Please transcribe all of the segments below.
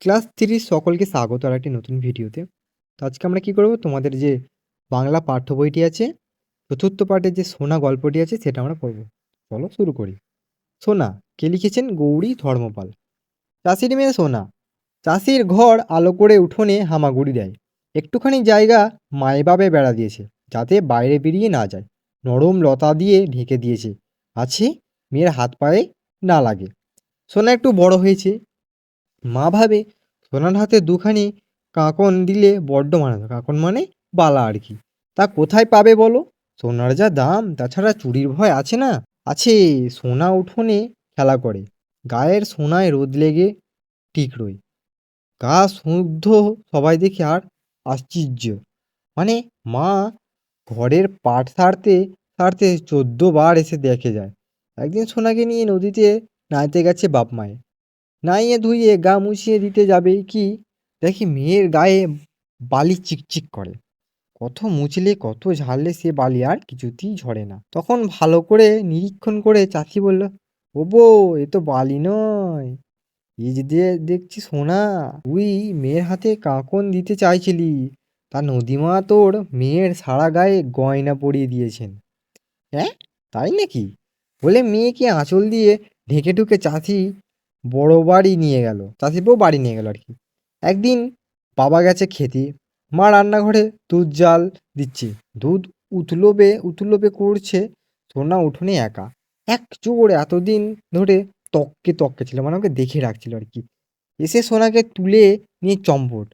Class 3 সকলকে স্বাগত আর একটি নতুন ভিডিওতে। তো আজকে আমরা কি করব? তোমাদের যে বাংলা পাঠ্য বইটি আছে, চতুর্থ পাঠের যে সোনা গল্পটি আছে সেটা আমরা পড়ব। চলো শুরু করি। সোনা, কে লিখেছেন? গৌরী ধর্মপাল। চাষির মেয়ে সোনা। চাষির ঘর আলো করে উঠোনে হামাগুড়ি দেয়। একটুখানি জায়গা মায়ভাবে বেড়া দিয়েছে, যাতে বাইরে বেরিয়ে না যায়। নরম লতা দিয়ে ঢেকে দিয়েছে, আছে মেয়ের হাত পায়ে না লাগে। সোনা একটু বড় হয়েছে। মা ভাবে সোনার হাতে দুখানি কাঁকন দিলে বড্ড মানাতো। কাঁকন মানে বালা আর কি। তা কোথায় পাবে বলো? সোনার যা দাম, তাছাড়া চুরির ভয় আছে না? আছে। সোনা উঠোনে খেলা করে, গায়ের সোনায় রোদ লেগে টিকরোয়। গা স্নুগ্ধ, সবাই দেখে আর আশ্চর্য। মানে মা ঘরের পাট সারতে সারতে 14 বার এসে দেখে যায়। একদিন সোনাকে নিয়ে নদীতে নাইতে গেছে বাপ মায়ে। নাইয়ে ধুইয়ে গা মুছিয়ে দিতে যাবে কি, দেখি মেয়ের গায়ে বালি চিকচিক করে। কত মুছলে কত ঝাড়লে সে বালি আর কিছুতেই ঝরে না। তখন ভালো করে নিরীক্ষণ করে চাচি বলল, ও বউ, এ তো বালি নয়, এই যে দেখছি সোনা। তুই মেয়ের হাতে কাঁকন দিতে চাইছিলি, তা নদীমা তোর মেয়ের সারা গায়ে গয়না পরিয়ে দিয়েছেন। হ্যাঁ, তাই নাকি? বলে মেয়েকে আঁচল দিয়ে ঢেকে ঢুকে চাচি বড় বাড়ি নিয়ে গেল। চাচির বউ বাড়ি নিয়ে গেল আর কি। একদিন বাবা গেছে খেতে, মা রান্নাঘরে দুধ জাল দিচ্ছে। দুধ উতলোবে উতলোবে করছে। সোনা উঠোনে একা। এক জোড় এতদিন ধরে তককে তককে ছিল, মানে ওকে দেখে রাখছিল আর কি। এসে সোনাকে তুলে নিয়ে চম্পট।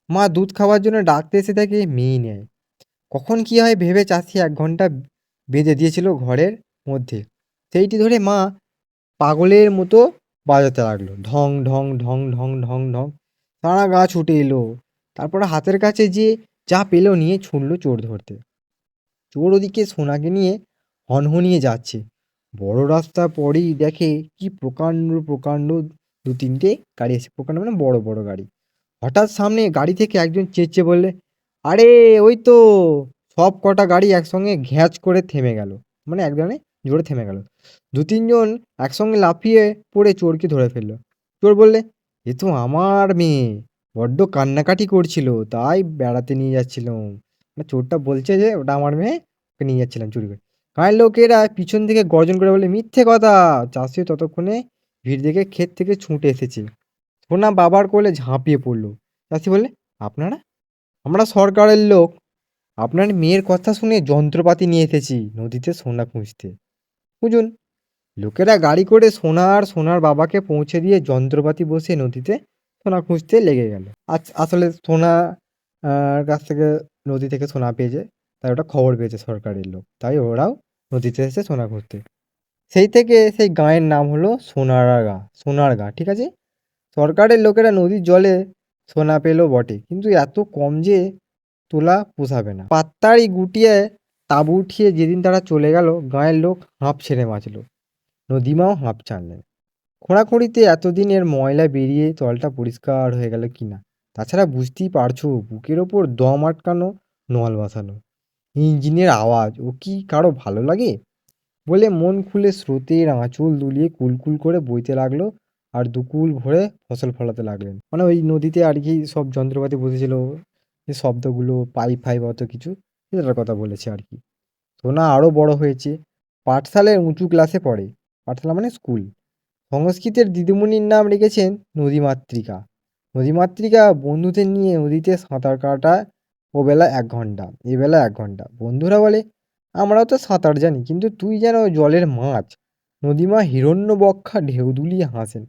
মা দুধ খাওয়ার জন্য ডাকতে এসে তাকে মেয়ে নেয়। কখন কি হয় ভেবে চাষি 1 ঘন্টা বেঁধে দিয়েছিল ঘরের মধ্যে। সেইটি ধরে মা পাগলের মতো বাজাতে লাগলো, ঢং ঢং ঢং ঢং ঢং ঢং। সারা গা ছুটে এলো। তারপরে হাতের কাছে যে যা পেল নিয়ে ছুটলো চোর ধরতে। চোর ওদিকে সোনাকে নিয়ে হনহনিয়ে যাচ্ছে। বড় রাস্তা পরেই দেখে কি প্রকাণ্ড প্রকাণ্ড 2-3টে গাড়ি এসে, প্রকাণ্ড মানে বড় বড় গাড়ি। হঠাৎ সামনে গাড়ি থেকে একজন চেঁচিয়ে বললে, আরে ওই তো! সব কটা গাড়ি একসঙ্গে ঘ্যাঁচ করে থেমে গেল, মানে এক ধরনের জোরে থেমে গেল। 2-3 জন একসঙ্গে লাফিয়ে পড়ে চোরকে ধরে ফেললো। চোর বললে, এ তো আমার মেয়ে, বড্ড কান্নাকাটি করছিল, তাই বেড়াতে নিয়ে যাচ্ছিলাম। মানে চোরটা বলছে যে ওটা আমার মেয়ে, ওকে নিয়ে যাচ্ছিলাম চুরি করে। গায়ের লোকেরা পিছন থেকে গর্জন করে বলে, মিথ্যে কথা। চাষি ততক্ষণে ভিড় দেখে ক্ষেত থেকে ছুটে এসেছে। সোনা বাবার কোলে ঝাঁপিয়ে পড়ল। চাষি বললে, আপনারা? আমরা সরকারের লোক, আপনার মেয়ের কথা শুনে যন্ত্রপাতি নিয়ে এসেছি নদীতে সোনা খুঁজতে। বুঝুন। লোকেরা গাড়ি করে সোনা আর সোনার বাবাকে পৌঁছে দিয়ে যন্ত্রপাতি বসে নদীতে সোনা খুঁজতে লেগে গেল। আসলে সোনা কাছ থেকে নদী থেকে সোনা পেয়েছে, তাই ওটা খবর পেয়েছে সরকারের লোক, তাই ওরাও নদীতে এসে সোনা খুঁজতে। সেই থেকে সেই গাঁয়ের নাম হলো সোনারগা। সোনারগা, ঠিক আছে। সরকারের লোকেরা নদীর জলে সোনা পেল বটে, কিন্তু এত কম যে তোলা পোষাবে না। পাত্তাড়ি গুটিয়ে তাঁবু উঠিয়ে যেদিন তারা চলে গেল, গাঁয়ের লোক হাঁপ ছেড়ে বাঁচল। নদীমাও হাঁপ ছাড়লেন। খোঁড়াখুঁড়িতে এতদিনের ময়লা বেরিয়ে তলটা পরিষ্কার হয়ে গেল কিনা। তাছাড়া বুঝতেই পারছো, বুকের ওপর দম আটকানো, নল বসানো, ইঞ্জিনের আওয়াজ, ও কি কারো ভালো লাগে? বলে মন খুলে স্রোতের আঁচল দুলিয়ে কুলকুল করে বইতে লাগলো, আর দুকুল ভরে ফসল ফলাতে লাগলেন। মানে ওই নদীতে আর কি সব যন্ত্রপাতি বসেছিল, যে শব্দগুলো, পাইপ ফাইপ অত কিছু, সেটার কথা বলেছে আর কি। সোনা আরও বড় হয়েছে। পাঠশালার উঁচু ক্লাসে পড়ে। পাঠশালা মানে স্কুল। সংস্কৃতের দিদিমণির নাম রেখেছেন নদীমাতৃকা। নদীমাতৃকা বন্ধুদের নিয়ে নদীতে সাঁতার কাটায়। ও বেলা 1 ঘন্টা, এ বেলা 1 ঘন্টা। বন্ধুরা বলে, আমরাও তো সাঁতার জানি, কিন্তু তুই যেন জলের মাছ। নদীমা হিরণ্যবক্ষা ঢেউ দুলিয়ে হাসেন।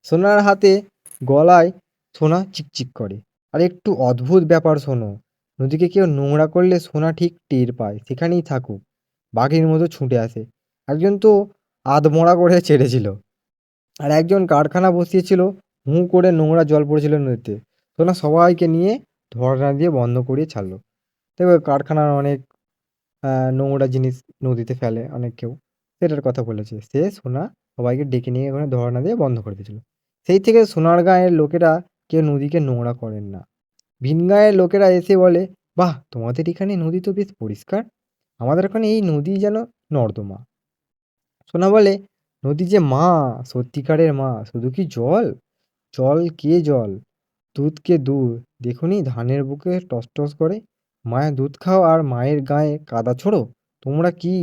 সোনার হাতে গলায় সোনা চিকচিক করে। আর একটু অদ্ভুত ব্যাপার শোনো, নদীকে কেউ নোংরা করলে সোনা ঠিক টের পায়, সেখানেই থাকুক, বাঘের মতো ছুটে আসে। একজন তো আধমরা করে ছেড়েছিল, আর একজন কারখানা বসিয়েছিল, হুঁ করে নোংরা জল পড়েছিল নদীতে। সোনা সবাইকে নিয়ে ধর্না দিয়ে বন্ধ করিয়ে ছাড়লো। দেখবে কারখানার অনেক নোংরা জিনিস নদীতে ফেলে অনেক কেউ, সেটার কথা বলেছে। সে সোনা সবাইকে ডেকে নিয়ে ওখানে ধর্না দিয়ে বন্ধ করে দিয়েছিল। সেই থেকে সোনারগাঁয়ের লোকেরা কেউ নদীকে নোংরা করেন না। ভিন গাঁয়ের লোকেরা এসে বলে, বাহ, তোমাদের এখানে নদী তো বেশ পরিষ্কার, আমাদের ওখানে এই নদী যেন নর্দমা। সোনা বলে, নদী যে মা, সত্যিকারের মা। শুধু কি জল? জল কে জল? দুধকে দুধ দেখুনি ধানের বুকে টস টস করে, মায়ের দুধ খাও আর মায়ের গায়ে কাদা ছোড়ো, তোমরা কি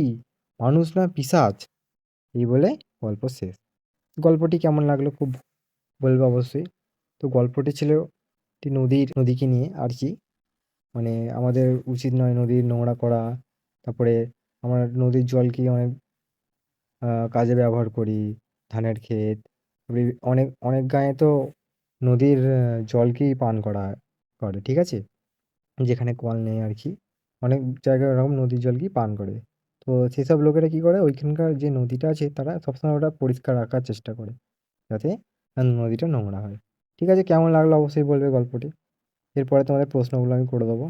মানুষ না পিশাচ? এই বলে গল্প শেষ। গল্পটি কেমন লাগলো খুব বলবে অবশ্যই। তো গল্পটি ছিল একটি নদীকে নিয়ে আর কি। মানে আমাদের উচিত নয় নদীর নোংরা করা। তারপরে আমরা নদীর জলকে অনেক কাজে ব্যবহার করি। ধানের ক্ষেত, অনেক অনেক গাঁয়ে তো নদীর জলকেই পান করে, ঠিক আছে? যেখানে কল নেই আর কি। অনেক জায়গায় ওরকম নদীর জলকেই পান করে। তো সেসব লোকেরা কি করে, ওইখানকার যে নদীটা আছে তারা সবসময় ওটা পরিষ্কার রাখার চেষ্টা করে, যাতে নদীটা নোংরা হয়। ঠিক আছে, কেমন লাগলো অবশ্যই বলবে গল্পটি। এরপরে তোমাদের প্রশ্নগুলো আমি করে দেবো।